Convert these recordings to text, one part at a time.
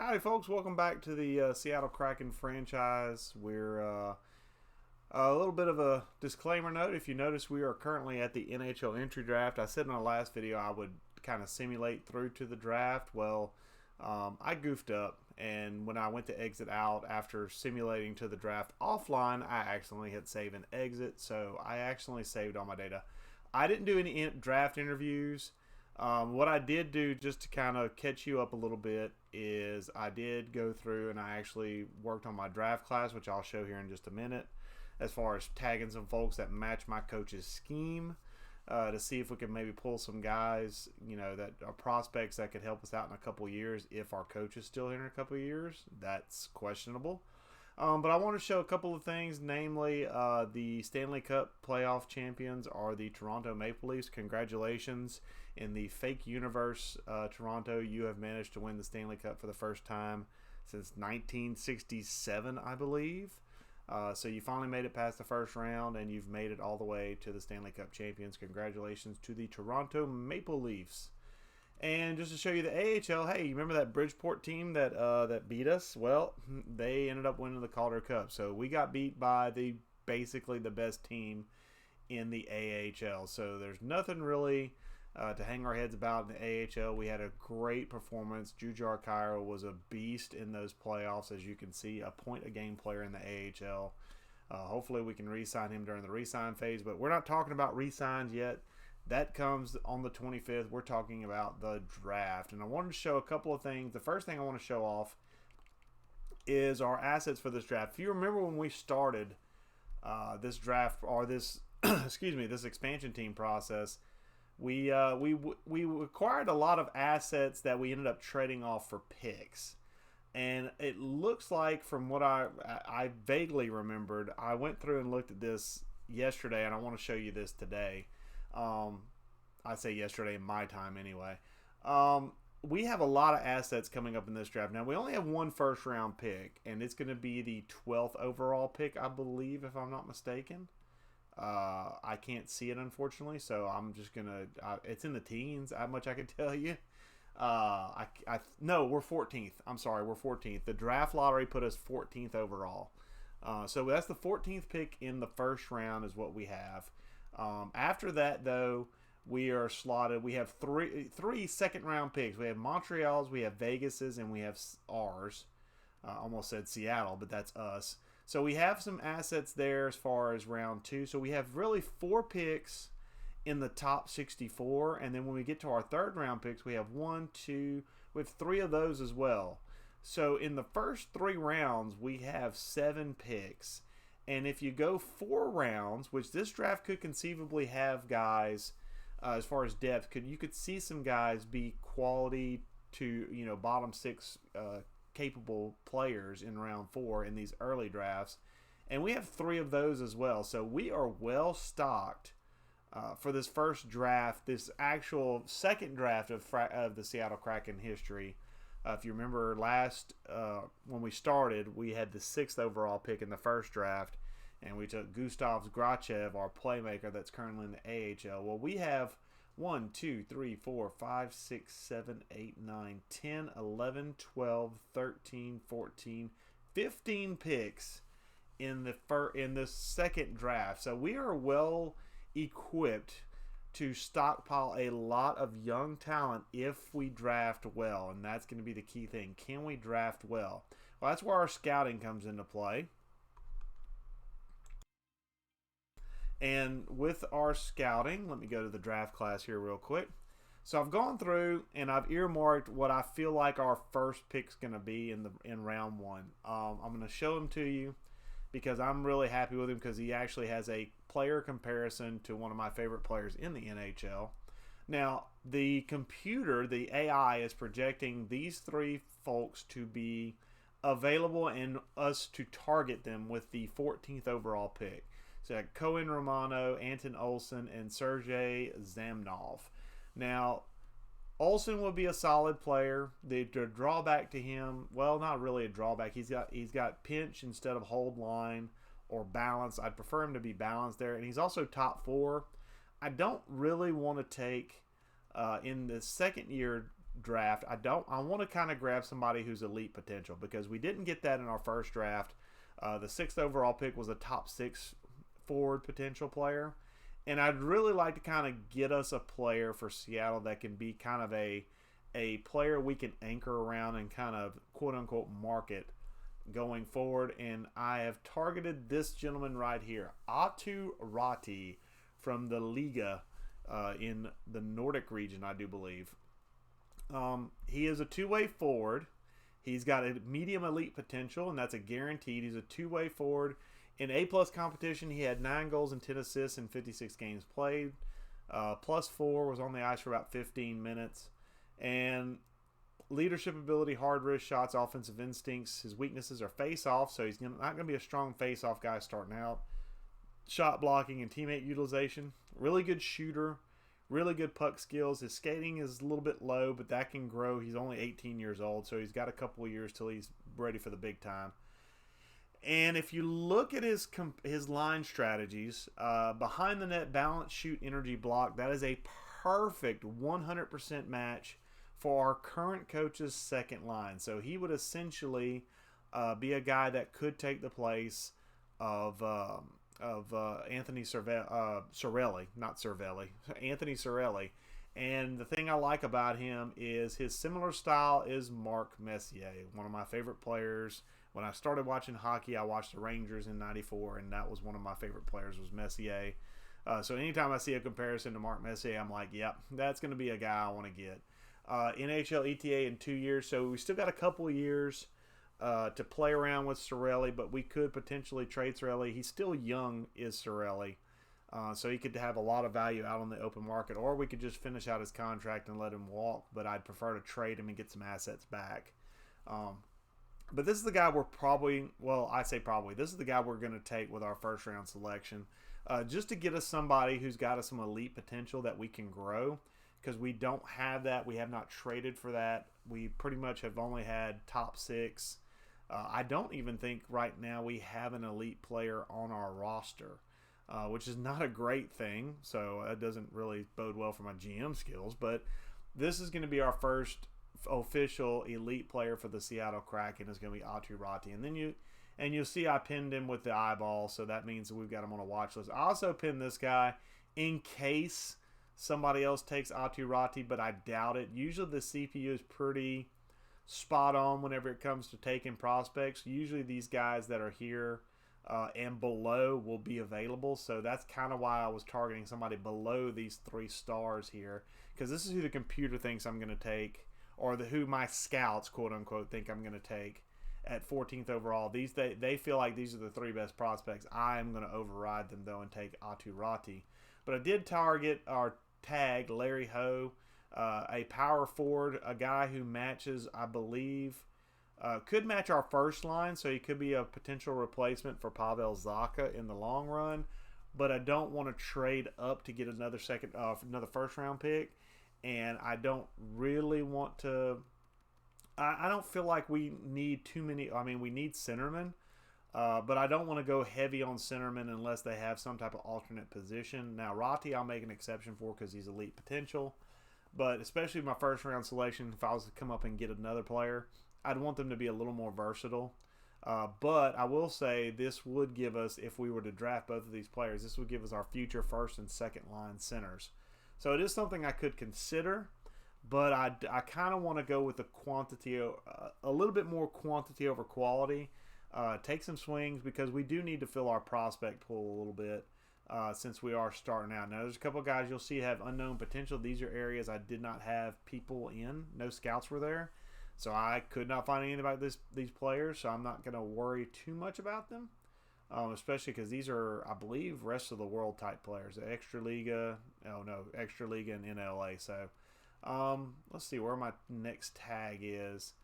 Howdy, folks. Welcome back to the Seattle Kraken franchise. We're a little bit of a disclaimer note. If you notice, we are currently at the NHL entry draft. I said in our last video I would kind of simulate through to the draft. Well, I goofed up, and when I went to exit out after simulating to the draft offline, I accidentally hit save and exit, so I accidentally saved all my data. I didn't do any draft interviews. What I did do, just to kind of catch you up a little bit, is I did go through and I actually worked on my draft class, which I'll show here in just a minute, as far as tagging some folks that match my coach's scheme, to see if we can maybe pull some guys, that are prospects that could help us out in a couple years. If our coach is still here in a couple years, that's questionable. But I want to show a couple of things, namely the Stanley Cup playoff champions are the Toronto Maple Leafs. Congratulations. In the fake universe, Toronto, you have managed to win the Stanley Cup for the first time since 1967, I believe. So you finally made it past the first round, and you've made it all the way to the Stanley Cup champions. Congratulations to the Toronto Maple Leafs. And just to show you the AHL, hey, you remember that Bridgeport team that beat us? Well, they ended up winning the Calder Cup. So we got beat by basically the best team in the AHL. So there's nothing really to hang our heads about in the AHL. We had a great performance. Jujhar Khaira was a beast in those playoffs, as you can see, a point-a-game player in the AHL. Hopefully we can re-sign him during the re-sign phase, but we're not talking about re-signs yet. That comes on the 25th. We're talking about the draft. And I wanted to show a couple of things. The first thing I want to show off is our assets for this draft. If you remember when we started this draft, or this, excuse me, this expansion team process, we acquired a lot of assets that we ended up trading off for picks. And it looks like, from what I vaguely remembered, I went through and looked at this yesterday, and I want to show you this today. I say yesterday in my time anyway. We have a lot of assets coming up in this draft. Now, we only have one first round pick, and it's going to be the 12th overall pick, I believe, if I'm not mistaken. I can't see it, unfortunately, so I'm just going to, it's in the teens, how much I can tell you. No, we're 14th. I'm sorry, we're 14th. The draft lottery put us 14th overall. So that's the 14th pick in the first round is what we have. After that, though, we are slotted. We have three second-round picks. We have Montreal's, we have Vegas's, and we have ours. Almost said Seattle, but that's us. So we have some assets there as far as round two. So we have really 4 picks in the top 64. And then when we get to our third-round picks, we have we have 3 of those as well. So in the first 3 rounds, we have 7 picks. And if you go 4 rounds, which this draft could conceivably have guys, as far as depth, you could see some guys be quality to bottom 6 capable players in round 4 in these early drafts, and we have 3 of those as well. So we are well stocked for this first draft, this actual second draft of the Seattle Kraken history. If you remember when we started, we had the 6th overall pick in the first draft, and we took Gustav Grachev, our playmaker that's currently in the AHL. Well, we have 1, 2, 3, 4, 5, 6, 7, 8, 9, 10, 11, 12, 13, 14, 15 picks in the second draft. So we are well equipped to stockpile a lot of young talent if we draft well, and that's going to be the key thing. Can we draft well? Well, that's where our scouting comes into play. And with our scouting, let me go to the draft class here real quick. So I've gone through and I've earmarked what I feel like our first pick's going to be in round 1. I'm going to show him to you because I'm really happy with him, because he actually has a player comparison to one of my favorite players in the NHL. Now, the computer, the AI, is projecting these 3 folks to be available and us to target them with the 14th overall pick. So Cohen Romano, Anton Olsen, and Sergei Zamnov. Now, Olsen would be a solid player. The drawback to him, well, not really a drawback. He's got pinch instead of hold line or balance. I'd prefer him to be balanced there. And he's also top 4. I don't really want to take in the second year draft, I want to kind of grab somebody who's elite potential, because we didn't get that in our first draft. The 6th overall pick was a top 6 forward potential player. And I'd really like to kind of get us a player for Seattle that can be kind of a player we can anchor around and kind of quote-unquote market going forward. And I have targeted this gentleman right here, Aatu Raty from the Liga in the Nordic region, I do believe. He is a two-way forward. He's got a medium elite potential, and that's a guaranteed. He's a two-way forward. In A-plus competition, he had 9 goals and 10 assists in 56 games played. +4, was on the ice for about 15 minutes. And leadership ability, hard wrist shots, offensive instincts. His weaknesses are face-off, so he's not going to be a strong face-off guy starting out. Shot blocking and teammate utilization. Really good shooter. Really good puck skills. His skating is a little bit low, but that can grow. He's only 18 years old, so he's got a couple of years till he's ready for the big time. And if you look at his line strategies, behind the net, balance, shoot, energy, block, that is a perfect 100% match for our current coach's second line. So he would essentially be a guy that could take the place of Anthony Cirelli, not Cervelli, Anthony Cirelli. And the thing I like about him is his similar style is Mark Messier, one of my favorite players. When I started watching hockey, I watched the Rangers in '94, and that was one of my favorite players was Messier. So anytime I see a comparison to Mark Messier, I'm like, yep, that's going to be a guy I want to get. NHL ETA in 2 years, so we still got a couple of years to play around with Cirelli, but we could potentially trade Cirelli. He's still young, is Cirelli, so he could have a lot of value out on the open market, or we could just finish out his contract and let him walk, but I'd prefer to trade him and get some assets back. But this is the guy we're probably, well, I say probably, this is the guy we're going to take with our first round selection, just to get us somebody who's got us some elite potential that we can grow, because we don't have that. We have not traded for that. We pretty much have only had top 6. I don't even think right now we have an elite player on our roster, which is not a great thing, so that doesn't really bode well for my GM skills, but this is going to be our first official elite player for the Seattle Kraken. Is going to be Aatu Raty, and then you'll see I pinned him with the eyeball, so that means that we've got him on a watch list. I also pinned this guy in case somebody else takes Aatu Raty, but I doubt it. Usually the CPU is pretty spot on whenever it comes to taking prospects. Usually these guys that are here and below will be available, so that's kind of why I was targeting somebody below these 3 stars here, because this is who the computer thinks I'm going to take, or who my scouts, quote unquote, think I'm going to take at 14th overall. They feel like these are the 3 best prospects. I am going to override them though and take Aatu Raty. But I did target or tag Larry Ho, a power forward, a guy who matches, I believe, could match our first line, so he could be a potential replacement for Pavel Zacha in the long run. But I don't want to trade up to get another first round pick. And I don't really want to. I don't feel like we need too many. I mean, we need centermen, but I don't want to go heavy on centermen unless they have some type of alternate position. Now, Raty, I'll make an exception for because he's elite potential. But especially my first round selection, if I was to come up and get another player, I'd want them to be a little more versatile. But I will say this would give us, if we were to draft both of these players, this would give us our future first and second line centers. So it is something I could consider, but I kind of want to go with the quantity, a little bit more quantity over quality. Take some swings because we do need to fill our prospect pool a little bit since we are starting out. Now, there's a couple of guys you'll see have unknown potential. These are areas I did not have people in. No scouts were there. So I could not find anything about these players, so I'm not going to worry too much about them. Especially because these are, I believe, rest of the world type players. Extra Liga and NLA. So let's see where my next tag is.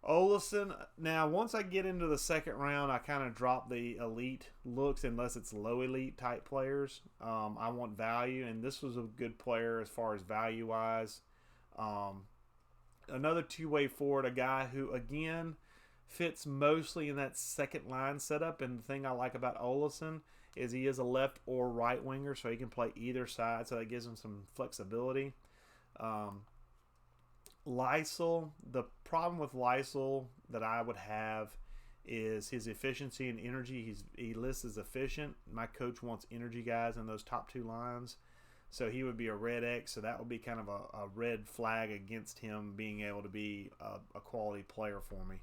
Olsen. Now, once I get into the second round, I kind of drop the elite looks unless it's low elite type players. I want value, and this was a good player as far as value wise. Another two-way forward, a guy who, again, fits mostly in that second line setup. And the thing I like about Olsen is he is a left or right winger, so he can play either side, so that gives him some flexibility. Lysel, the problem with Lysel that I would have is his efficiency and energy. He lists as efficient. My coach wants energy guys in those top two lines. So he would be a red X. So that would be kind of a red flag against him being able to be a quality player for me.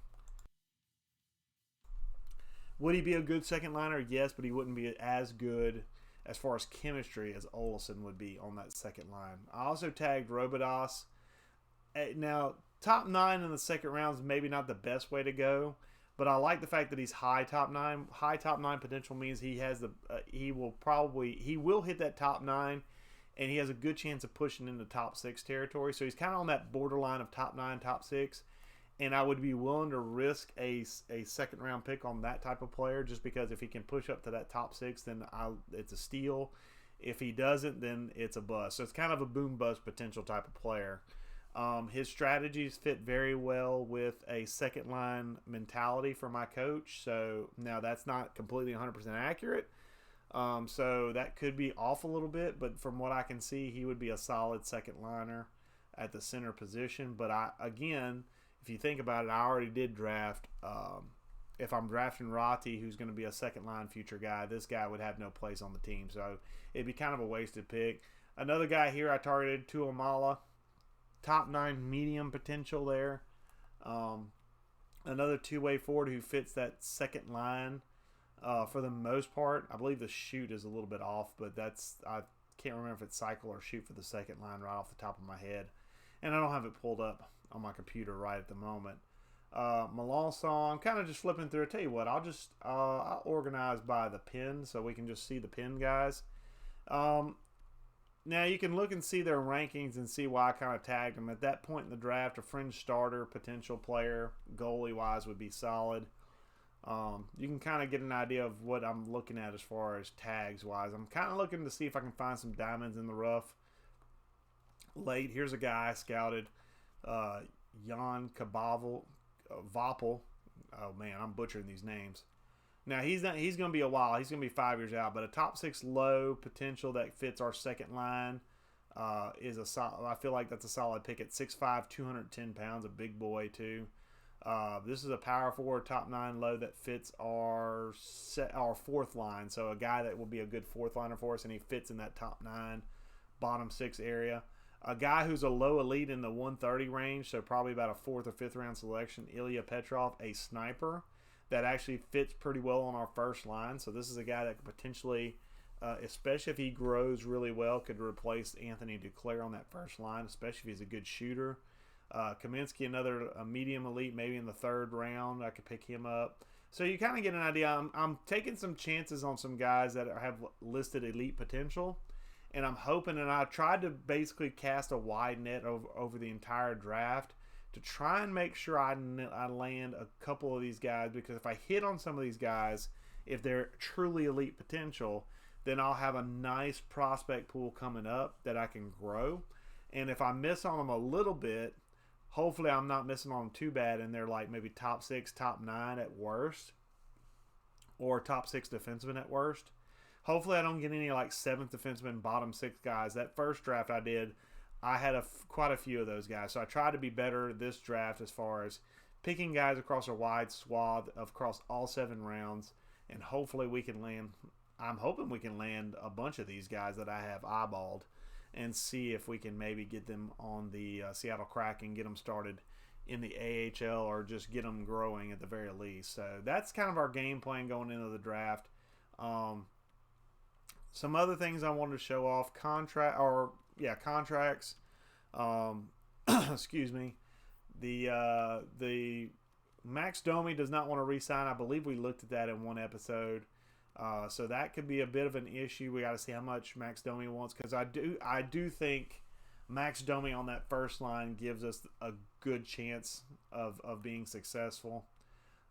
Would he be a good second liner? Yes, but he wouldn't be as good as far as chemistry as Olsen would be on that second line. I also tagged Robidas. Now, top 9 in the second round is maybe not the best way to go, but I like the fact that he's high top 9. High top 9 potential means he has he will hit that top 9, and he has a good chance of pushing into top 6 territory. So he's kind of on that borderline of top 9, top 6. And I would be willing to risk a second round pick on that type of player, just because if he can push up to that top 6, then it's a steal. If he doesn't, then it's a bust. So it's kind of a boom bust potential type of player. His strategies fit very well with a second line mentality for my coach. So now that's not completely 100% accurate. So that could be off a little bit, but from what I can see, he would be a solid second liner at the center position. But again, if you think about it, I already did draft. If I'm drafting Rati, who's going to be a second line future guy, this guy would have no place on the team. So it'd be kind of a wasted pick. Another guy here I targeted, Tuamala. Top 9 medium potential there. Another two-way forward who fits that second line for the most part. I believe the shoot is a little bit off, but I can't remember if it's cycle or shoot for the second line right off the top of my head. And I don't have it pulled up on my computer right at the moment. Melanson, I'm kind of just flipping through. I tell you what, I'll organize by the pin so we can just see the pin guys. Now you can look and see their rankings and see why I kind of tagged them. At that point in the draft, a fringe starter, potential player, goalie-wise would be solid. You can kind of get an idea of what I'm looking at as far as tags-wise. I'm kind of looking to see if I can find some diamonds in the rough. Late, here's a guy I scouted. Jan Vopel. Oh man, I'm butchering these names. Now he's going to be a while. He's going to be 5 years out, but a top 6 low potential that fits our second line is a solid. I feel like that's a solid pick at 6'5", 210 pounds, a big boy too. This is a power forward, top 9 low that fits our fourth line. So a guy that will be a good fourth liner for us, and he fits in that top 9, bottom 6 area. A guy who's a low elite in the 130 range, so probably about a 4th or 5th round selection, Ilya Petrov, a sniper that actually fits pretty well on our first line. So this is a guy that could potentially, especially if he grows really well, could replace Anthony Duclair on that first line, especially if he's a good shooter. Kaminsky, another medium elite, maybe in the 3rd round. I could pick him up. So you kind of get an idea. I'm taking some chances on some guys that have listed elite potential. And I'm hoping, and I tried to basically cast a wide net over the entire draft to try and make sure I land a couple of these guys, because if I hit on some of these guys, if they're truly elite potential, then I'll have a nice prospect pool coming up that I can grow. And if I miss on them a little bit, hopefully I'm not missing on them too bad, and they're like maybe top 6, top 9 at worst, or top 6 defensemen at worst. Hopefully I don't get any like 7th defenseman, bottom 6 guys. That first draft I did, I had quite a few of those guys. So I tried to be better this draft as far as picking guys across a wide swath across all 7 rounds. And hopefully we can land, I'm hoping we can land a bunch of these guys that I have eyeballed and see if we can maybe get them on the Seattle Kraken, get them started in the AHL, or just get them growing at the very least. So that's kind of our game plan going into the draft. Some other things I wanted to show off, contracts. Excuse me. The Max Domi does not want to re-sign. I believe we looked at that in one episode. So that could be a bit of an issue. We got to see how much Max Domi wants, because I do think Max Domi on that first line gives us a good chance of being successful.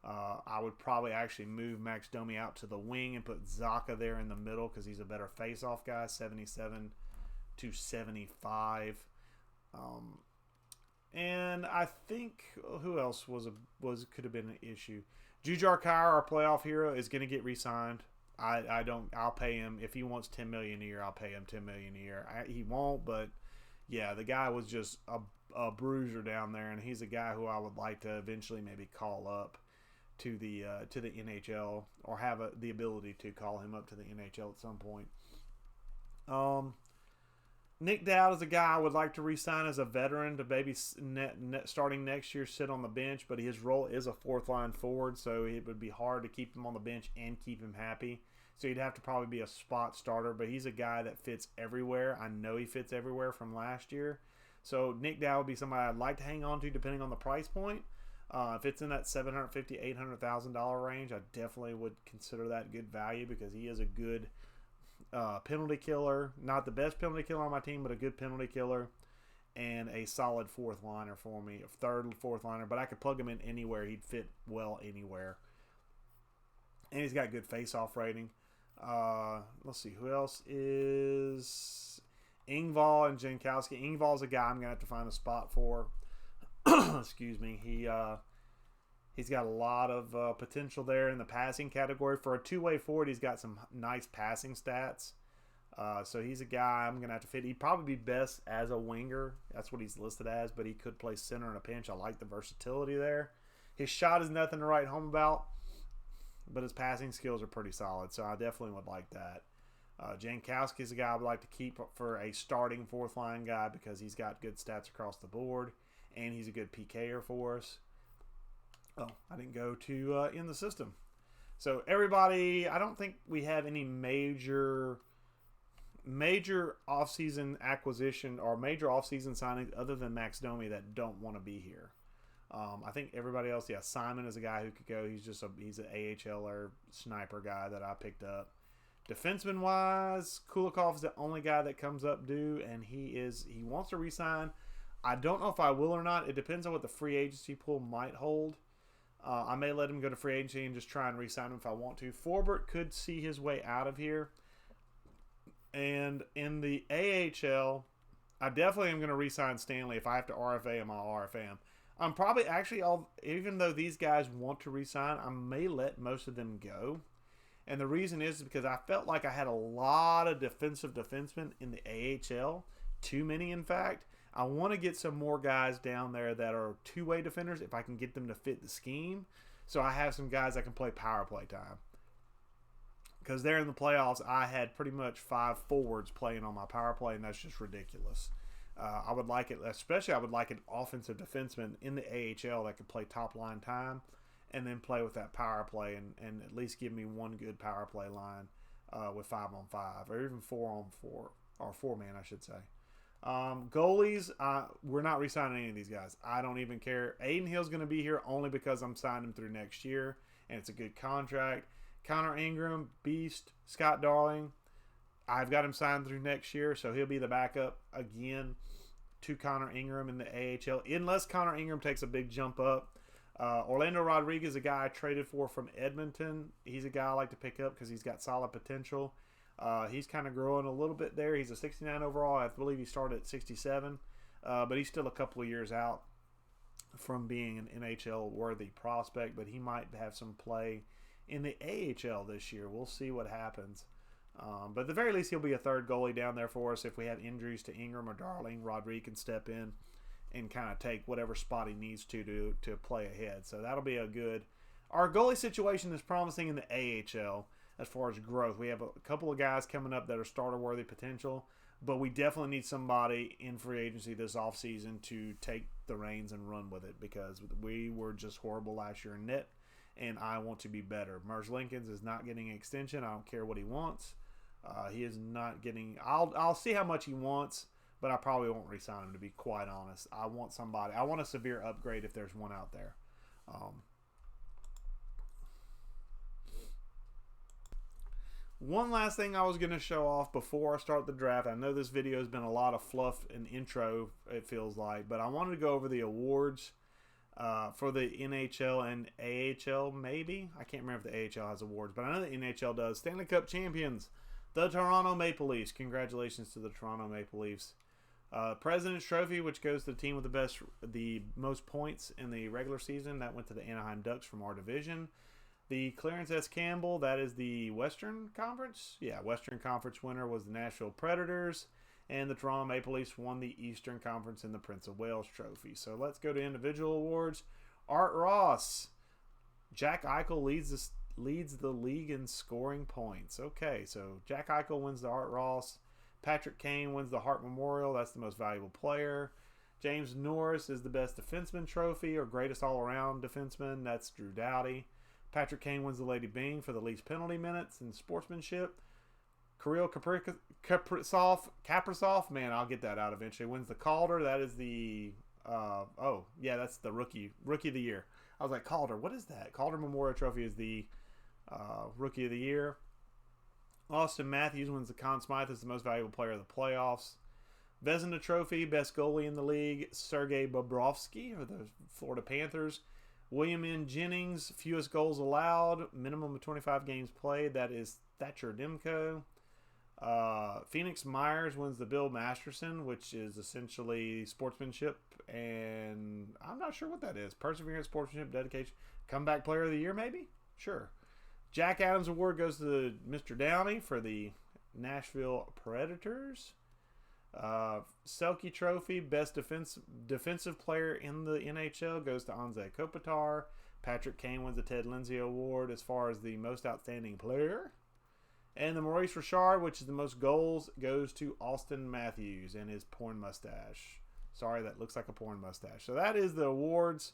I would probably actually move Max Domi out to the wing and put Zaka there in the middle, because he's a better face-off guy, 77 to 75. And I think who else could have been an issue? Jujhar Khaira, our playoff hero, is going to get re-signed. I'll pay him if he wants $10 million a year. I'll pay him $10 million a year. He won't, but yeah, the guy was just bruiser down there, and he's a guy who I would like to eventually maybe call up to the NHL, or have the ability to call him up to the NHL at some point. Nick Dowd is a guy I would like to re-sign as a veteran to maybe starting next year sit on the bench, but his role is a fourth line forward, so it would be hard to keep him on the bench and keep him happy. So he'd have to probably be a spot starter, but he's a guy that fits everywhere. I know he fits everywhere from last year. So Nick Dowd would be somebody I'd like to hang on to depending on the price point. If it's in that $750,000, $800,000 range, I definitely would consider that good value because he is a good penalty killer. Not the best penalty killer on my team, but a good penalty killer and a solid fourth liner for me, a third, fourth liner. But I could plug him in anywhere. He'd fit well anywhere. And he's got good face-off rating. Let's see, who else is Engvall and Jankowski. Engvall's a guy I'm going to have to find a spot for. Excuse me. He's got a lot of potential there in the passing category. For a two-way forward, he's got some nice passing stats. So he's a guy I'm going to have to fit. He'd probably be best as a winger. That's what he's listed as, but he could play center in a pinch. I like the versatility there. His shot is nothing to write home about, but his passing skills are pretty solid, so I definitely would like that. Jankowski is a guy I would like to keep for a starting fourth-line guy because he's got good stats across the board, and he's a good PKer for us. Oh, I didn't go to in the system. So everybody, I don't think we have any major offseason acquisition or major offseason signings other than Max Domi that don't want to be here. I think everybody else, yeah, Simon is a guy who could go. He's an AHLer sniper guy that I picked up. Defenseman wise, Kulikov is the only guy that comes up due, and he wants to re-sign. I don't know if I will or not. It depends on what the free agency pool might hold. I may let him go to free agency and just try and re-sign him if I want to. Forbert could see his way out of here. And in the AHL, I definitely am going to re-sign Stanley. If I have to RFA him, I'll RFA him. I'm probably actually, even though these guys want to re-sign, I may let most of them go. And the reason is because I felt like I had a lot of defensive defensemen in the AHL. Too many, in fact. I want to get some more guys down there that are two-way defenders if I can get them to fit the scheme. So I have some guys that can play power play time. Because there in the playoffs, I had pretty much 5 forwards playing on my power play, and that's just ridiculous. I would like it, especially I would like an offensive defenseman in the AHL that could play top-line time and then play with that power play and at least give me one good power play line with 5-on-5 or even 4-on-4 or 4-man, I should say. Goalies, we're not re-signing any of these guys. I don't even care. Aiden Hill's going to be here only because I'm signing him through next year, and it's a good contract. Connor Ingram, Beast, Scott Darling, I've got him signed through next year, so he'll be the backup again to Connor Ingram in the AHL, unless Connor Ingram takes a big jump up. Orlando Rodriguez, a guy I traded for from Edmonton. He's a guy I like to pick up because he's got solid potential. He's kind of growing a little bit there. He's a 69 overall. I believe he started at 67, but he's still a couple of years out from being an NHL-worthy prospect, but he might have some play in the AHL this year. We'll see what happens. But at the very least, he'll be a third goalie down there for us. If we have injuries to Ingram or Darling, Rodriguez can step in and kind of take whatever spot he needs to play ahead. So that'll be a good... Our goalie situation is promising in the AHL as far as growth. We have a couple of guys coming up that are starter-worthy potential, but we definitely need somebody in free agency this offseason to take the reins and run with it because we were just horrible last year in net, and I want to be better. Merz Lincolns is not getting an extension. I don't care what he wants. He is not getting... I'll see how much he wants, but I probably won't re-sign him, to be quite honest. I want somebody. I want a severe upgrade if there's one out there. One last thing I was going to show off before I start the draft. I know this video has been a lot of fluff and intro, it feels like, but I wanted to go over the awards for the NHL and AHL, maybe. I can't remember if the AHL has awards, but I know the NHL does. Stanley Cup champions, the Toronto Maple Leafs. Congratulations to the Toronto Maple Leafs. President's Trophy, which goes to the team with the most points in the regular season. That went to the Anaheim Ducks from our division. The Clarence S. Campbell, that is the Western Conference. Yeah, Western Conference winner was the Nashville Predators. And the Toronto Maple Leafs won the Eastern Conference in the Prince of Wales Trophy. So let's go to individual awards. Art Ross. Jack Eichel leads the league in scoring points. Okay, so Jack Eichel wins the Art Ross. Patrick Kane wins the Hart Memorial. That's the most valuable player. James Norris is the best defenseman trophy or greatest all-around defenseman. That's Drew Doughty. Patrick Kane wins the Lady Byng for the least penalty minutes and sportsmanship. Kirill Kaprizov, man, I'll get that out eventually, wins the Calder. That is the, that's the rookie of the year. I was like, Calder, what is that? Calder Memorial Trophy is the rookie of the year. Austin Matthews wins the Conn Smythe as the most valuable player of the playoffs. Vezina Trophy, best goalie in the league, Sergei Bobrovsky of the Florida Panthers. William N. Jennings, fewest goals allowed, minimum of 25 games played. That is Thatcher Demko. Phoenix Myers wins the Bill Masterson, which is essentially sportsmanship, and I'm not sure what that is. Perseverance, sportsmanship, dedication. Comeback player of the year, maybe? Sure. Jack Adams Award goes to Mr. Downey for the Nashville Predators. Selke Trophy, best defensive player in the NHL goes to Anze Kopitar. Patrick Kane wins the Ted Lindsay Award as far as the most outstanding player. And the Maurice Richard, which is the most goals, goes to Austin Matthews and his porn mustache. Sorry, that looks like a porn mustache. So that is the awards,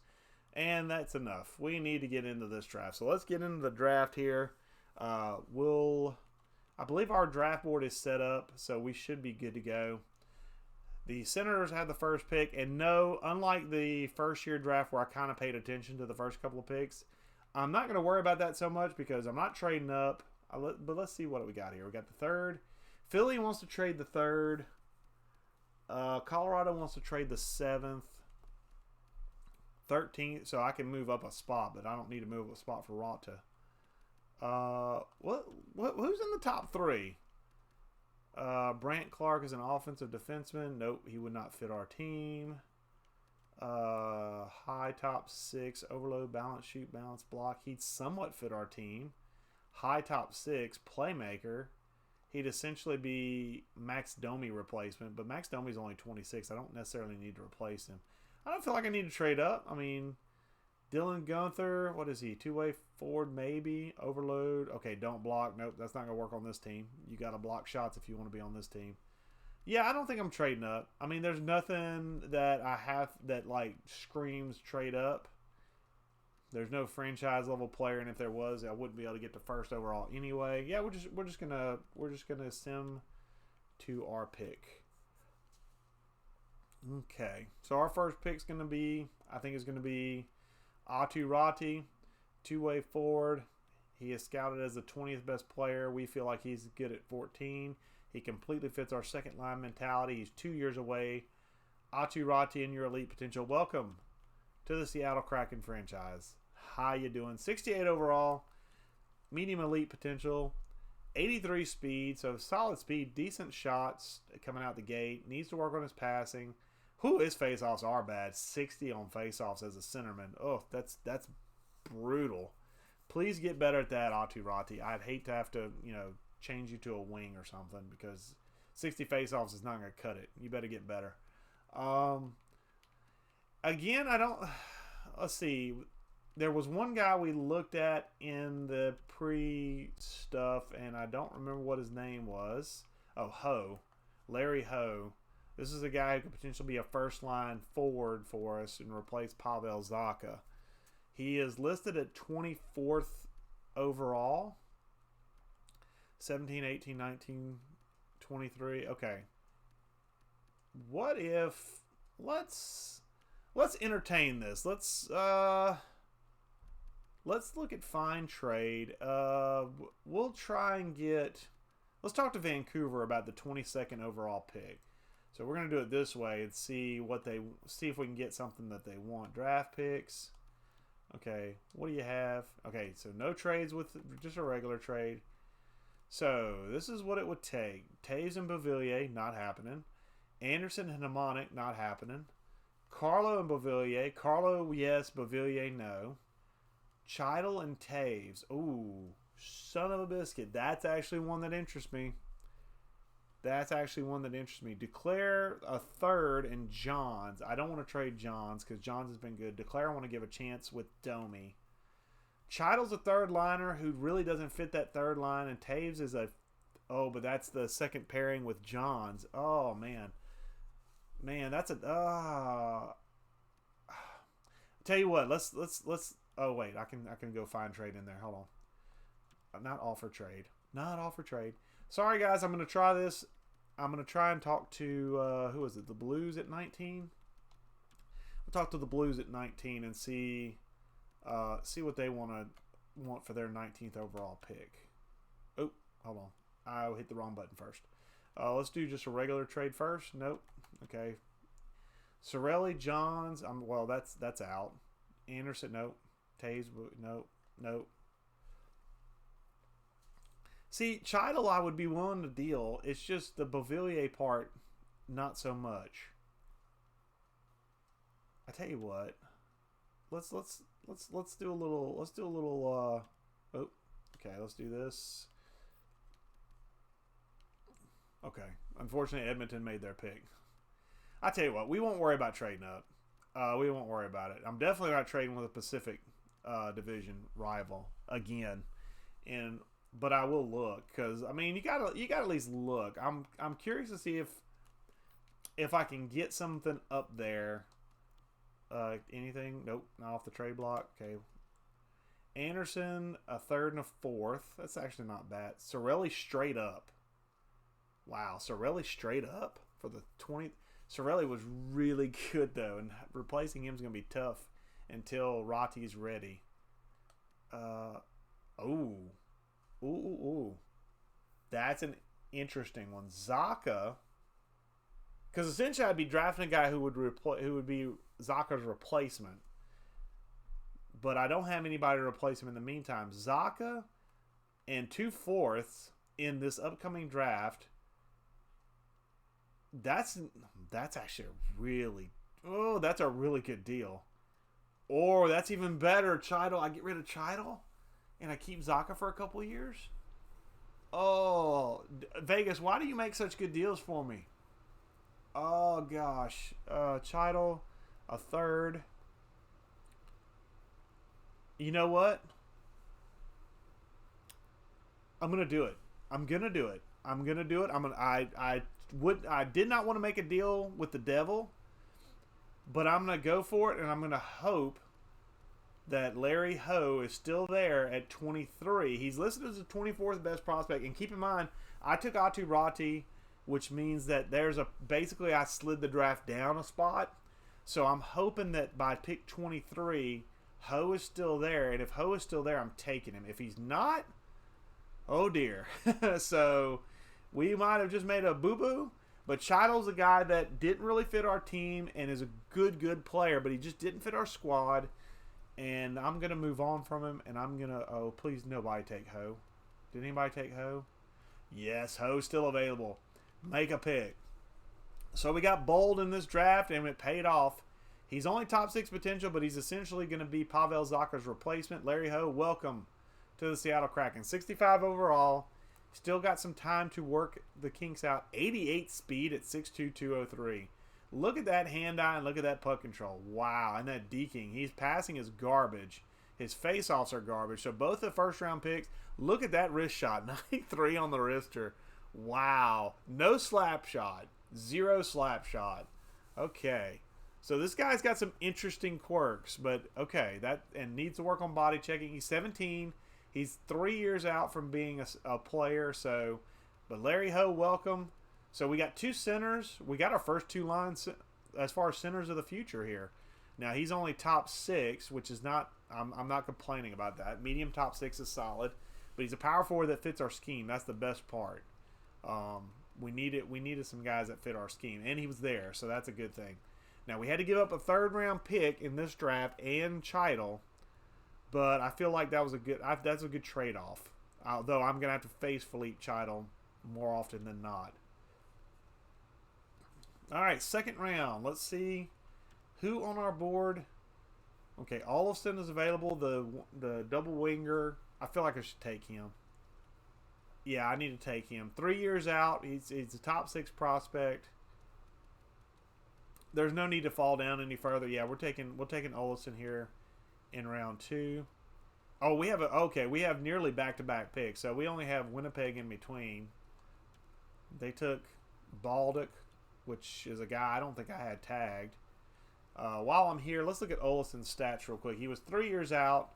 and that's enough. We need to get into this draft. So let's get into the draft here. I believe our draft board is set up, so we should be good to go. The Senators had the first pick, and no, unlike the first-year draft where I kind of paid attention to the first couple of picks, I'm not going to worry about that so much because I'm not trading up. But let's see what we got here. We got the third. Philly wants to trade the third. Colorado wants to trade the 7th. 13th, so I can move up a spot, but I don't need to move a spot for Rata. Who's in the top 3? Brant Clark is an offensive defenseman. Nope, he would not fit our team. High top 6, overload, balance, shoot, balance, block. He'd somewhat fit our team. High top 6, playmaker. He'd essentially be Max Domi replacement, but Max Domi's only 26. I don't necessarily need to replace him. I don't feel like I need to trade up. I mean, Dylan Gunther, what is he? Two-way forward, maybe. Overload. Okay, don't block. Nope, that's not going to work on this team. You got to block shots if you want to be on this team. Yeah, I don't think I'm trading up. I mean, there's nothing that I have that, like, screams trade up. There's no franchise level player, and if there was, I wouldn't be able to get to first overall anyway. Yeah, we're just gonna sim to our pick. Okay, so our first pick's gonna be, I think, is gonna be Atu Rati, two-way forward. He is scouted as the 20th best player. We feel like he's good at 14. He completely fits our second line mentality. He's 2 years away. Atu Rati and your elite potential. Welcome to the Seattle Kraken franchise. How you doing? 68 overall, medium elite potential, 83 speed, so solid speed, decent shots coming out the gate. Needs to work on his passing. His faceoffs are bad. 60 on faceoffs as a centerman. Oh, that's brutal. Please get better at that, Atu Rati. I'd hate to have to, change you to a wing or something because 60 faceoffs is not going to cut it. You better get better. Again, let's see. There was one guy we looked at in the pre-stuff, and I don't remember what his name was. Oh, Ho. Larry Ho. This is a guy who could potentially be a first-line forward for us and replace Pavel Zacha. He is listed at 24th overall. 17, 18, 19, 23. Okay. What if... Let's entertain this. Let's look at fine trade. We'll try and get... Let's talk to Vancouver about the 22nd overall pick. So we're going to do it this way and see if we can get something that they want. Draft picks. Okay, what do you have? Okay, so no trades with just a regular trade. So this is what it would take. Taves and Beauvillier, not happening. Anderson and Hamonic, not happening. Carlo and Beauvillier. Carlo, yes. Beauvillier, no. Cheadle and Taves. Ooh, son of a biscuit. That's actually one that interests me. That's actually one that interests me. Declare a third and Johns. I don't want to trade Johns because Johns has been good. Declare I want to give a chance with Domi. Chidle's a third liner who really doesn't fit that third line, and Taves is a but that's the second pairing with Johns. Oh man, that's a tell you what, let's oh wait, I can go find trade in there. Hold on. Not offer trade. Not offer trade. Sorry guys, I'm gonna try this. I'm gonna try and talk to who is it? The Blues at 19. We'll talk to the Blues at 19 and see what they want for their 19th overall pick. Oh, hold on. I hit the wrong button first. Let's do just a regular trade first. Nope. Okay. Cirelli, Johns. Well, that's out. Anderson, nope. Taves, nope. See, Chidle, I would be willing to deal. It's just the Beauvillier part, not so much. I tell you what. Let's do a little. Oh, okay. Let's do this. Okay. Unfortunately, Edmonton made their pick. I tell you what, we won't worry about trading up. We won't worry about it. I'm definitely not trading with a Pacific Division rival again, but I will look because I mean you gotta at least look. I'm curious to see if I can get something up there. Anything? Nope, not off the trade block. Okay. Anderson, a third and a fourth. That's actually not bad. Cirelli straight up. Wow, Cirelli straight up for the 20th. Cirelli was really good though, and replacing him is going to be tough until Rotti's ready. Ooh. That's an interesting one. Zaka, because essentially I'd be drafting a guy who would be Zaka's replacement, but I don't have anybody to replace him in the meantime. Zaka and 2/4 in this upcoming draft. That's actually that's a really good deal. Or that's even better. Chidle, I get rid of Chidle and I keep Zaka for a couple of years. Oh, Vegas, why do you make such good deals for me? Oh gosh, Chidle, a third. You know what? I'm gonna do it. I did not want to make a deal with the devil, but I'm going to go for it, and I'm going to hope that Larry Ho is still there at 23. He's listed as the 24th best prospect, and keep in mind, I took Atu Ratti, which means that basically I slid the draft down a spot, so I'm hoping that by pick 23, Ho is still there, and if Ho is still there, I'm taking him. If he's not, oh dear. So we might have just made a boo-boo, but Chidle's a guy that didn't really fit our team and is a good player, but he just didn't fit our squad, and I'm going to move on from him, and I'm going to, oh, please nobody take Ho. Did anybody take Ho? Yes, Ho's still available. Make a pick. So we got bold in this draft, and it paid off. He's only top 6 potential, but he's essentially going to be Pavel Zacha's replacement. Larry Ho, welcome to the Seattle Kraken. 65 overall. Still got some time to work the kinks out. 88 speed at 6'2", 203. Look at that hand-eye and look at that puck control. Wow, and that deking. His passing is garbage. His face-offs are garbage. So both the first-round picks, look at that wrist shot. 93 on the wrister. Wow. No slap shot. 0 slap shot. Okay. So this guy's got some interesting quirks, but okay. And needs to work on body checking. He's 17. He's 3 years out from being a player, but Larry Ho, welcome. So we got 2 centers. We got our first 2 lines as far as centers of the future here. Now, he's only top 6, which is not, I'm not complaining about that. Medium top 6 is solid, but he's a power forward that fits our scheme. That's the best part. We needed some guys that fit our scheme, and he was there, so that's a good thing. Now, we had to give up a 3rd-round pick in this draft and Chidle, but I feel like that's a good trade-off. Although I'm going to have to face Philippe Chidle more often than not. All right, 2nd round. Let's see who on our board. Okay, Olofsson is available. The double winger. I feel like I should take him. Yeah, I need to take him. 3 years out. He's a top 6 prospect. There's no need to fall down any further. Yeah, we're taking Olsen here in round 2. Oh, we have nearly back-to-back picks, so we only have Winnipeg in between. They took Baldock, which is a guy I don't think I had tagged. While I'm here, let's look at Olsen's stats real quick. He was 3 years out,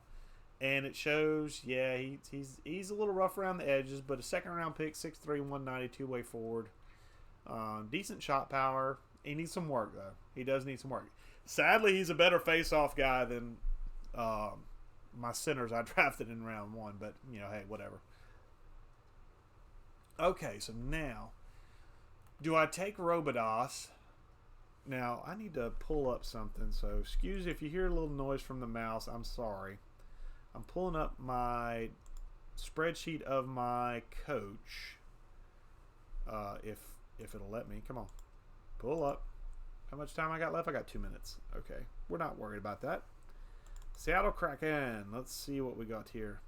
and it shows, yeah, he's a little rough around the edges, but a second-round pick, 6'3", 192 way forward. Decent shot power. He needs some work, though. He does need some work. Sadly, he's a better face-off guy than my centers I drafted in round 1, but, hey, whatever. Okay, so now, do I take Robidas? Now, I need to pull up something, so excuse if you hear a little noise from the mouse. I'm sorry. I'm pulling up my spreadsheet of my coach. If it'll let me. Come on. Pull up. How much time I got left? I got 2 minutes. Okay. We're not worried about that. Seattle Kraken. Let's see what we got here.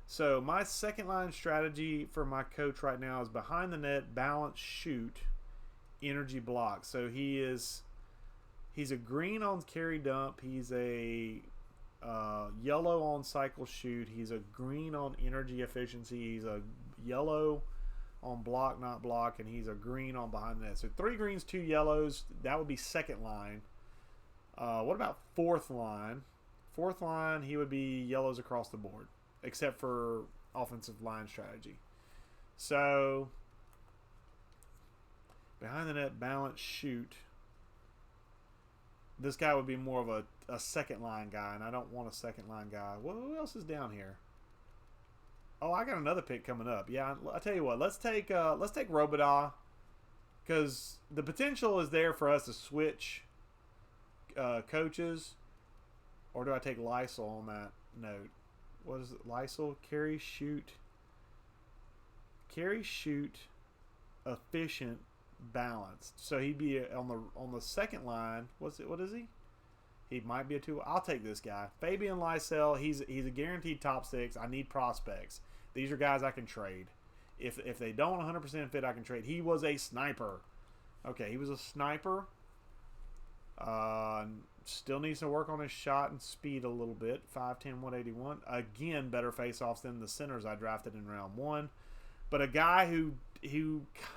So my second line strategy for my coach right now is behind the net, balance, shoot, energy block. So he's a green on carry dump. He's a yellow on cycle shoot. He's a green on energy efficiency. He's a yellow on block, not block, and he's a green on behind the net. So 3 greens, 2 yellows. That would be second line. What about fourth line? Fourth line, he would be yellows across the board, except for offensive line strategy. So behind the net, balance, shoot. This guy would be more of a second line guy, and I don't want a second line guy. Well, who else is down here? Oh, I got another pick coming up. Yeah, I tell you what. Let's take Robidas, because the potential is there for us to switch coaches. Or do I take Lysol on that note? What is it? Lysol, carry, shoot, efficient, balanced. So he'd be on the second line. What is he? He might be a 2. I'll take this guy, Fabian Lysell. He's a guaranteed top 6. I need prospects. These are guys I can trade. If they don't 100% fit, I can trade. He was a sniper. Okay, he was a sniper. Still needs to work on his shot and speed a little bit. 5'10", 181. Again, better face-offs than the centers I drafted in round 1. But a guy who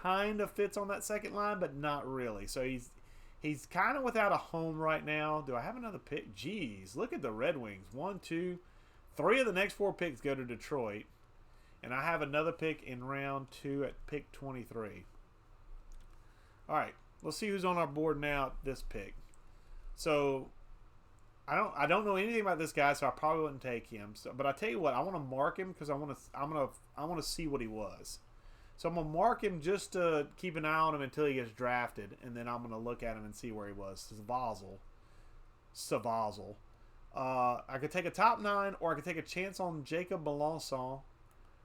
kind of fits on that second line, but not really. So he's kind of without a home right now. Do I have another pick? Jeez, look at the Red Wings. 1, 2, 3 of the next 4 picks go to Detroit. And I have another pick in round 2 at pick 23. All right, let's see who's on our board now at this pick. So I don't know anything about this guy, so I probably wouldn't take him. So, but I tell you what, I want to mark him because I want to see what he was. So I'm gonna mark him just to keep an eye on him until he gets drafted, and then I'm gonna look at him and see where he was. Savazil. I could take a top 9, or I could take a chance on Jacob Melanson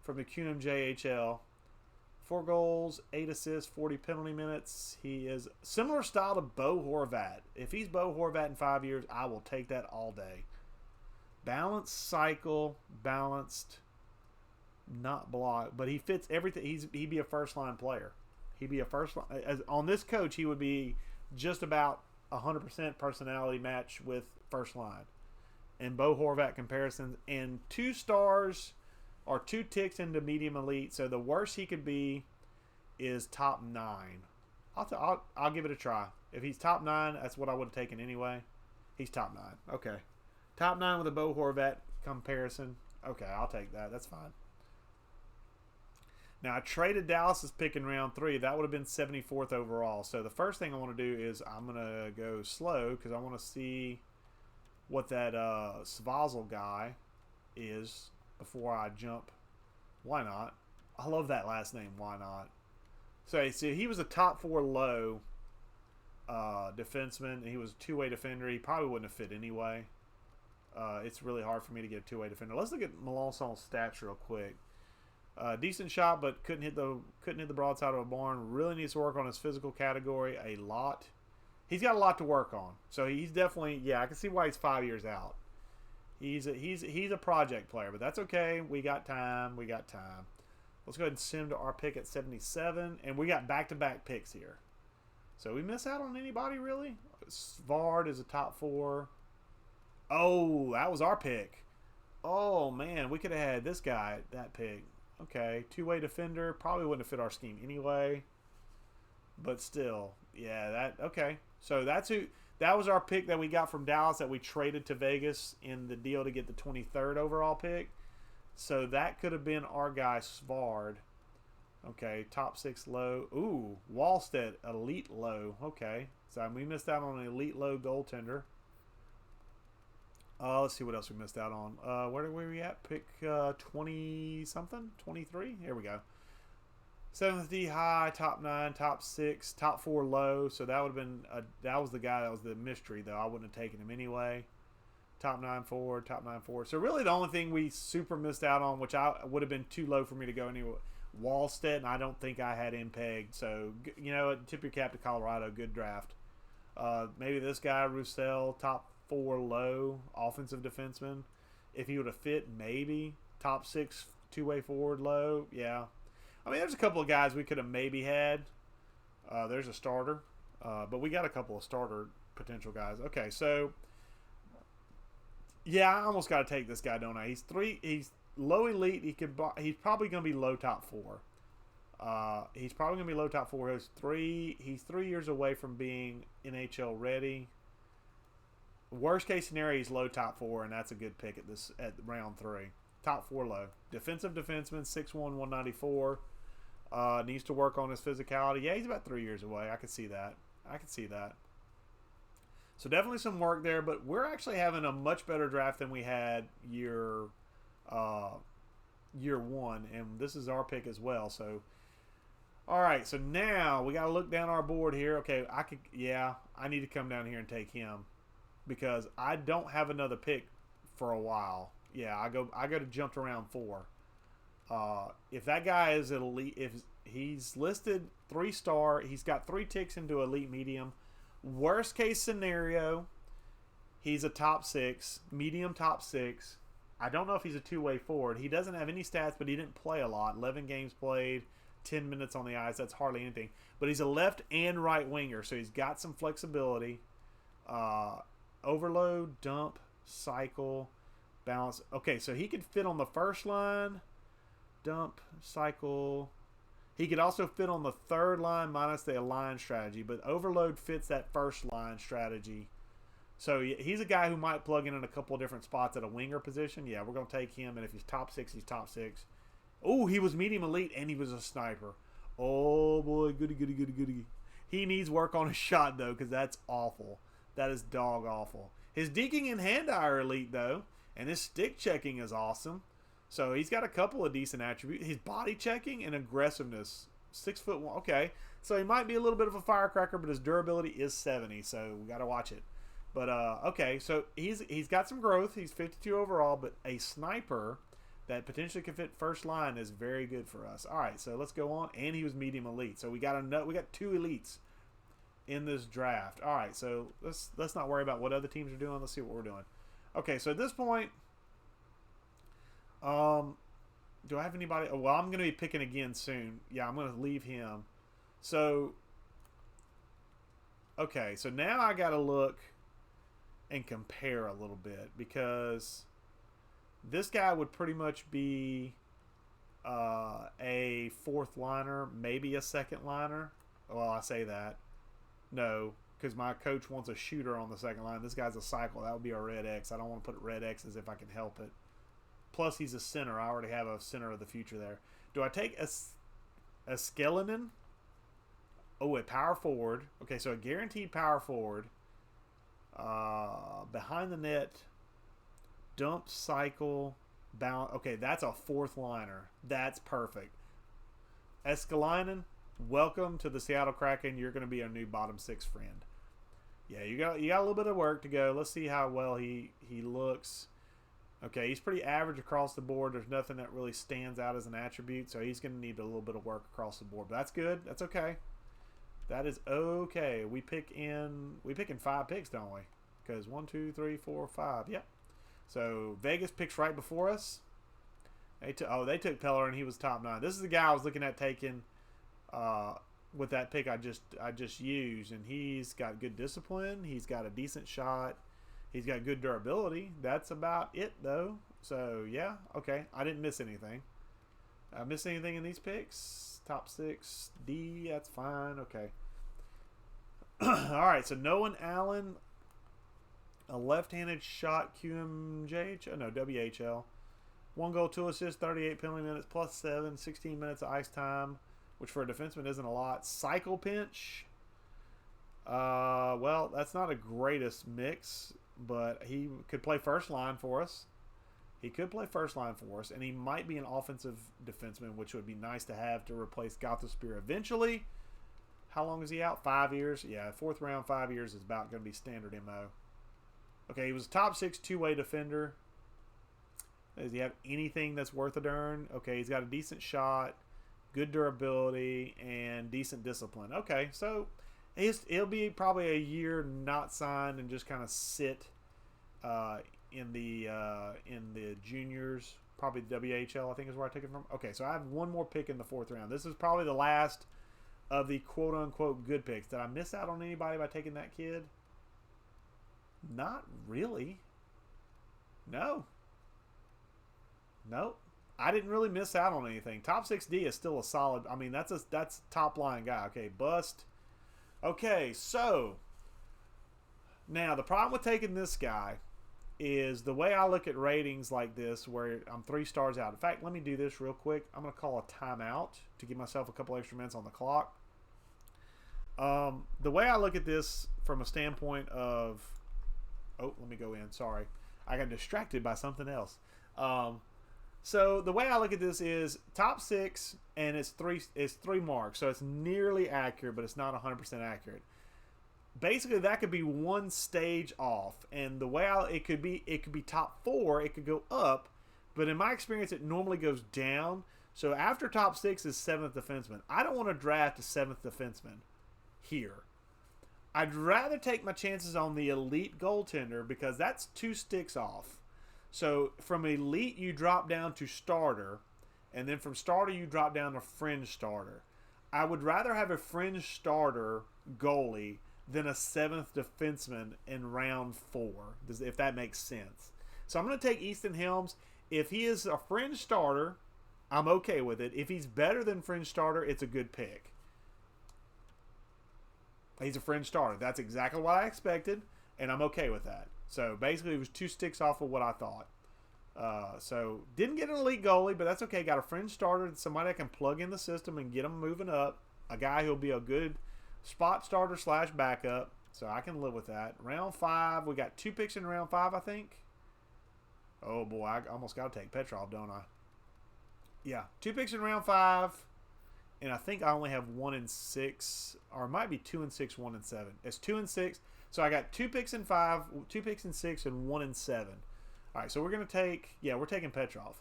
from the QMJHL. 4 goals, 8 assists, 40 penalty minutes. He is similar style to Bo Horvat. If he's Bo Horvat in 5 years, I will take that all day. Balanced cycle, balanced, not block, but he fits everything. He'd be a first-line player. He'd be a first-line. On this coach, he would be just about 100% personality match with first line. And Bo Horvat comparisons. And 2 stars or 2 ticks into medium elite. So the worst he could be is top 9. I'll give it a try. If he's top 9, that's what I would have taken anyway. He's top 9. Okay. Top 9 with a Bo Horvat comparison. Okay, I'll take that. That's fine. Now, I traded Dallas's pick in round 3. That would have been 74th overall. So the first thing I want to do is I'm going to go slow because I want to see what that Svazil guy is before I jump. Why not? I love that last name. Why not? So he was a top 4 low defenseman. And he was a 2-way defender. He probably wouldn't have fit anyway. It's really hard for me to get a 2-way defender. Let's look at Melançon's stats real quick. Decent shot, but couldn't hit the broadside of a barn. Really needs to work on his physical category a lot. He's got a lot to work on. So he's definitely, yeah, I can see why he's 5 years out. He's a project player, but that's okay. We got time. Let's go ahead and send to our pick at 77. And we got back-to-back picks here. So we miss out on anybody, really? Svard is a top 4. Oh, that was our pick. Oh, man. We could have had this guy, that pick. Okay. Two-way defender. Probably wouldn't have fit our scheme anyway. But still. Yeah, okay. So that was our pick that we got from Dallas that we traded to Vegas in the deal to get the 23rd overall pick. So that could have been our guy, Svard. Okay, top 6 low. Ooh, Wallstedt, elite low. Okay, so we missed out on an elite low goaltender. Let's see what else we missed out on. Where were we at? Pick 20-something? 23? Here we go. 7th D high, top 9, top 6, top 4 low. So that would have been, that was the guy that was the mystery, though. I wouldn't have taken him anyway. Top 9 forward, top 9 forward. So really the only thing we super missed out on, which I would have been too low for me to go anyway, Wallstedt, and I don't think I had him pegged. So, you know, tip your cap to Colorado. Good draft. Maybe this guy, Roussel, top 4 low, offensive defenseman. If he would have fit, maybe. Top 6, two-way forward low. Yeah. I mean, there's a couple of guys we could have maybe had. There's a starter. But we got a couple of starter potential guys. Okay, so... yeah, I almost got to take this guy, don't I? He's low elite. He's probably going to be low top 4. He's probably going to be low top 4. He's 3 years away from being NHL ready. Worst case scenario, he's low top 4, and that's a good pick at round 3. Top 4 low. Defensive defenseman, 6'1", 194. Needs to work on his physicality. Yeah, he's about 3 years away. I could see that. So definitely some work there, but we're actually having a much better draft than we had year 1, and this is our pick as well. So, all right, so now we got to look down our board here. Okay, I need to come down here and take him because I don't have another pick for a while. Yeah, I got to jump to round 4. If that guy is elite, if he's listed 3-star, he's got 3 ticks into elite medium. Worst case scenario, he's a top 6, medium top 6. I don't know if he's a two-way forward. He doesn't have any stats, but he didn't play a lot. 11 games played, 10 minutes on the ice. That's hardly anything. But he's a left and right winger, so he's got some flexibility. Overload, dump, cycle, balance. Okay, so he could fit on the first line, dump, cycle. He could also fit on the third line minus the align strategy, but overload fits that first line strategy. So he's a guy who might plug in a couple of different spots at a winger position. Yeah, we're going to take him, and if he's top 6, he's top 6. Oh, he was medium elite, and he was a sniper. Oh, boy, goody. He needs work on his shot, though, because that's awful. That is dog awful. His deking and hand-eye are elite, though, and his stick checking is awesome. So he's got a couple of decent attributes. His body checking and aggressiveness, 6'1". Okay, so he might be a little bit of a firecracker, but his durability is 70, so we got to watch it. But okay, so he's got some growth. He's 52 overall, but a sniper that potentially could fit first line is very good for us. All right, so let's go on. And he was medium elite, so we got 2 elites in this draft. All right, so let's not worry about what other teams are doing. Let's see what we're doing. Okay, so at this point. Do I have anybody? Oh, well, I'm going to be picking again soon. Yeah, I'm going to leave him. So, okay. So now I got to look and compare a little bit because this guy would pretty much be a 4th liner, maybe a 2nd liner. Well, I say that. No, because my coach wants a shooter on the 2nd line. This guy's a cycle. That would be a red X. I don't want to put red X's if I can help it. Plus, he's a center. I already have a center of the future there. Do I take a Skellinen? Oh, a power forward. Okay, so a guaranteed power forward. Behind the net. Dump, cycle, balance. Okay, that's a 4th liner. That's perfect. Eskalainen, welcome to the Seattle Kraken. You're going to be our new bottom 6 friend. Yeah, you got a little bit of work to go. Let's see how well he looks. Okay, he's pretty average across the board. There's nothing that really stands out as an attribute, so he's going to need a little bit of work across the board. But that's good. That's okay. That is okay. We pick in 5 picks, don't we? Because 1, 2, 3, 4, 5. Yep. So Vegas picks right before us, They took Pellerin. He was top 9. This is the guy I was looking at taking with that pick I just used, and he's got good discipline. He's got a decent shot. He's got good durability. That's about it, though. So, yeah, okay. I didn't miss anything. I missed anything in these picks? Top 6, D, that's fine. Okay. All right, so Nolan Allen, a left-handed shot, QMJH, oh no, WHL. 1 goal, 2 assists, 38 penalty minutes, +7, 16 minutes of ice time, which for a defenseman isn't a lot. Cycle pinch. Well, that's not a greatest mix, but he could play first line for us. He could play first line for us, and he might be an offensive defenseman, which would be nice to have to replace Gothenburg eventually. How long is he out? 5 years? Yeah, 4th round, 5 years is about going to be standard MO. Okay, he was a top 6 two-way defender. Does he have anything that's worth a darn? Okay, he's got a decent shot, good durability, and decent discipline. Okay, so he'll be probably a year not signed and just kind of sit in the juniors, probably the WHL, I think is where I took it from. Okay, so I have one more pick in the 4th round. This is probably the last of the quote-unquote good picks. Did I miss out on anybody by taking that kid? Not really. No. Nope. I didn't really miss out on anything. Top 6D is still a solid. I mean, that's top line guy. Okay, bust. Okay, so now the problem with taking this guy is the way I look at ratings like this, where I'm 3 stars out. In fact, let me do this real quick. I'm going to call a timeout to give myself a couple extra minutes on the clock. The way I look at this from a standpoint of, oh, let me go in. Sorry, I got distracted by something else. So the way I look at this is top 6, and it's three marks, so it's nearly accurate, but it's not 100% accurate. Basically, that could be one stage off, and the way it could be top 4, it could go up, but in my experience, it normally goes down. So after top 6 is 7th defenseman. I don't want to draft a 7th defenseman here. I'd rather take my chances on the elite goaltender because that's 2 sticks off. So from elite, you drop down to starter, and then from starter, you drop down to fringe starter. I would rather have a fringe starter goalie than a 7th defenseman in round 4, if that makes sense. So I'm going to take Easton Helms. If he is a fringe starter, I'm okay with it. If he's better than fringe starter, it's a good pick. He's a fringe starter. That's exactly what I expected, and I'm okay with that. So basically, it was 2 sticks off of what I thought. So didn't get an elite goalie, but that's okay. Got a fringe starter, somebody that can plug in the system and get them moving up. A guy who'll be a good spot starter / backup. So I can live with that. Round 5, we got 2 picks in round 5, I think. Oh boy, I almost got to take Petrov, don't I? Yeah, 2 picks in round 5. And I think I only have 1 and 6, or it might be 2 and 6, 1 and 7. It's 2 and 6. So I got 2 picks in 5, 2 picks in 6, and 1 and 7. All right, so we're going to take, we're taking Petrov.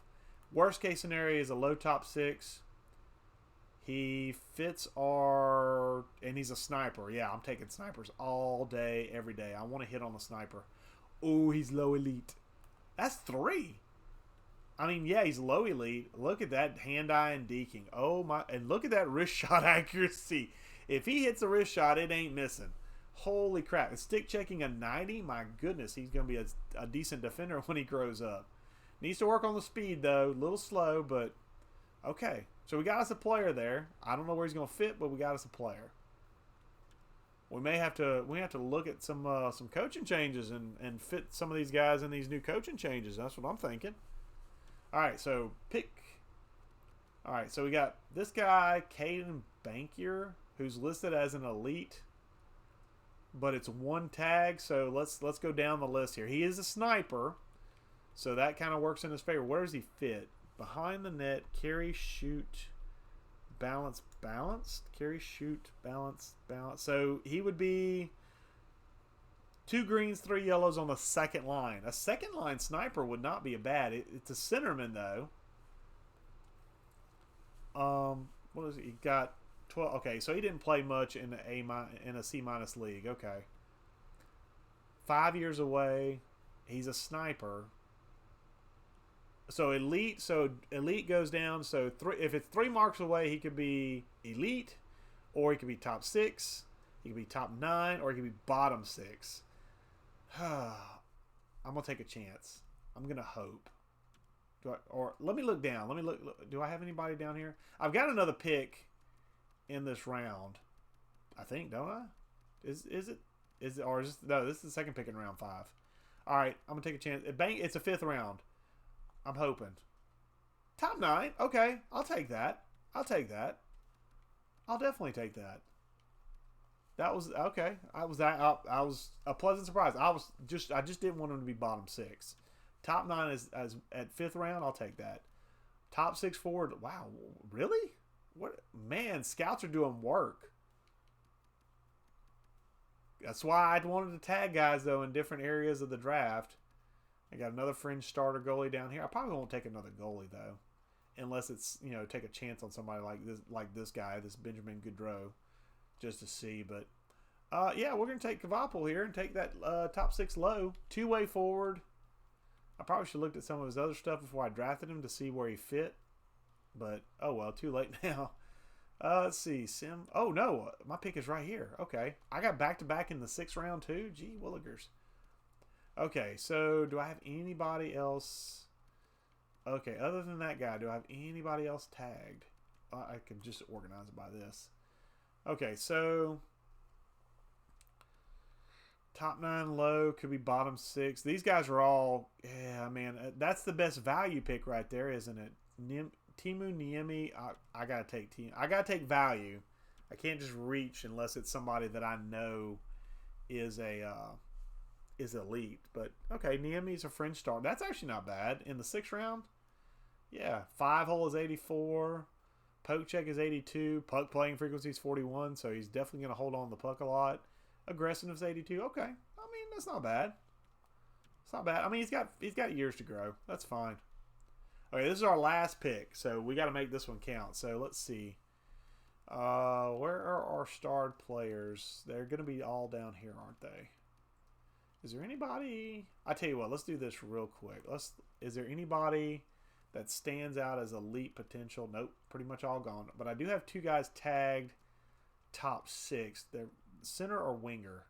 Worst case scenario is a low top 6. He fits and he's a sniper. Yeah, I'm taking snipers all day, every day. I want to hit on the sniper. Oh, he's low elite. That's 3. I mean, yeah, he's low elite. Look at that hand-eye and deking. Oh, my. And look at that wrist shot accuracy. If he hits a wrist shot, it ain't missing. Holy crap. And stick checking a 90? My goodness, he's going to be a decent defender when he grows up. Needs to work on the speed, though. A little slow, but okay. So we got us a player there. I don't know where he's going to fit, but we got us a player. We have to look at some coaching changes and fit some of these guys in these new coaching changes. That's what I'm thinking. All right, so pick. All right, so we got this guy, Caden Bankier, who's listed as an elite, but it's 1 tag. So let's go down the list here. He is a sniper, so that kind of works in his favor. Where does he fit? Behind the net, carry, shoot, balanced. Carry, shoot, balance. So he would be 2 greens, 3 yellows on the second line. A second line sniper would not be a bad. It's a centerman though. What is it? He got 12. Okay, so he didn't play much in a C- league. Okay. 5 years away. He's a sniper. So elite goes down. So if it's 3 marks away, he could be elite, or he could be top 6. He could be top 9, or he could be bottom 6. I'm gonna take a chance. I'm gonna hope. Or let me look down. Let me look. Do I have anybody down here? I've got another pick in this round. I think, don't I? Is it? Or is this, no? This is the second pick in round 5. All right, I'm gonna take a chance. It's a 5th round. I'm hoping. Top 9. Okay, I'll take that. I'll take that. I'll definitely take that. That was okay. I was a pleasant surprise. I just didn't want him to be bottom 6. Top 9 is as at 5th round. I'll take that. Top 6 forward. Wow, really? What, man? Scouts are doing work. That's why I wanted to tag guys though in different areas of the draft. I got another fringe starter goalie down here. I probably won't take another goalie though, unless it's, you know, take a chance on somebody like this guy, this Benjamin Gaudreau, just to see. But yeah, we're gonna take Kvapil here and take that top 6 low, 2-way forward. I probably should have looked at some of his other stuff before I drafted him to see where he fit. But oh well, too late now. Let's see, Sim. Oh no, my pick is right here. Okay, I got back-to-back in the 6th round too. Gee willikers. Okay, so do I have anybody else? Okay, other than that guy, do I have anybody else tagged? I can just organize it by this. Okay, so top 9 low, could be bottom 6. These guys are all, yeah, man, that's the best value pick right there, isn't it? Timu Niemi, I gotta take value. I can't just reach unless it's somebody that I know is elite. But okay, Niemi's a fringe star. That's actually not bad in the 6th round. Yeah, 5-hole is 84. Poke check is 82. Puck playing frequency is 41. So he's definitely gonna hold on to the puck a lot. Aggressiveness 82. Okay, I mean that's not bad. It's not bad. I mean he's got years to grow. That's fine. Okay, this is our last pick, so we got to make this one count. So let's see. Where are our starred players? They're going to be all down here, aren't they? Is there anybody? I tell you what, let's do this real quick. Is there anybody that stands out as elite potential? Nope, pretty much all gone. But I do have 2 guys tagged top 6. They're center or winger.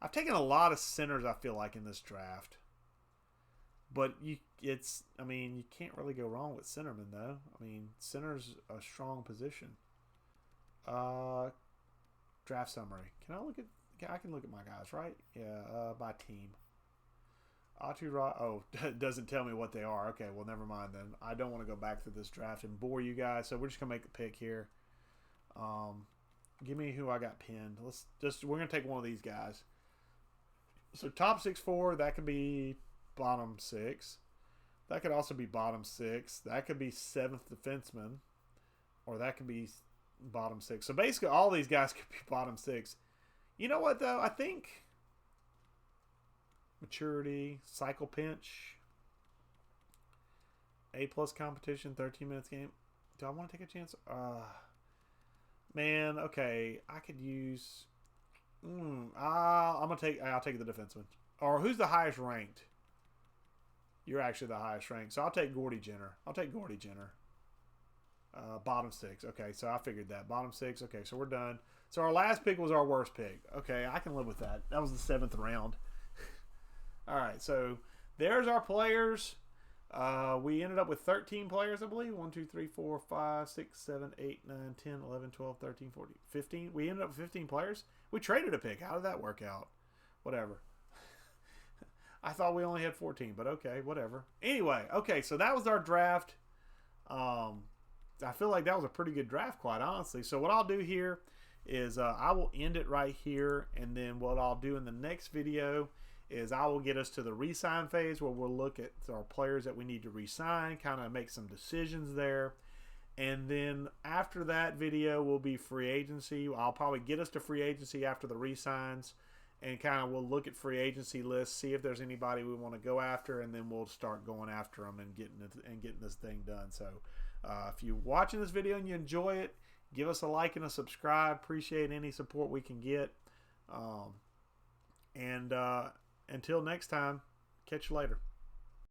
I've taken a lot of centers, I feel like, in this draft. But you can't really go wrong with centerman though. I mean, center's a strong position. Draft summary. I can look at my guys, right? Yeah, by team. It doesn't tell me what they are. Okay, well, never mind then. I don't want to go back through this draft and bore you guys, so we're just gonna make the pick here. Give me who I got pinned. We're gonna take one of these guys. So top 6 forward, that could be bottom 6. That could also be bottom 6. That could be 7th defenseman, or that could be bottom 6. So basically, all these guys could be bottom 6. You know what though? I think maturity, cycle pinch, A+ competition, 13 minutes game. Do I want to take a chance? Man, okay, I could use. I'll take the defenseman. Or who's the highest ranked? You're actually the highest ranked. So I'll take Gordy Jenner. Bottom 6. Okay, so I figured that. Bottom 6. Okay, so we're done. So our last pick was our worst pick. Okay, I can live with that. That was the 7th round. All right, so there's our players. We ended up with 13 players, I believe. 1, 2, 3, 4, 5, 6, 7, 8, 9, 10, 11, 12, 13, 14, 15. We ended up with 15 players. We traded a pick. How did that work out? Whatever. I thought we only had 14, but okay, whatever. Anyway, okay, so that was our draft. I feel like that was a pretty good draft, quite honestly. So what I'll do here is I will end it right here, and then what I'll do in the next video is I will get us to the re-sign phase where we'll look at our players that we need to re-sign, kind of make some decisions there. And then after that video will be free agency. I'll probably get us to free agency after the re-signs, and kind of we'll look at free agency lists, see if there's anybody we want to go after, and then we'll start going after them and getting this thing done. So if you're watching this video and you enjoy it, give us a like and a subscribe. Appreciate any support we can get. Until next time, catch you later.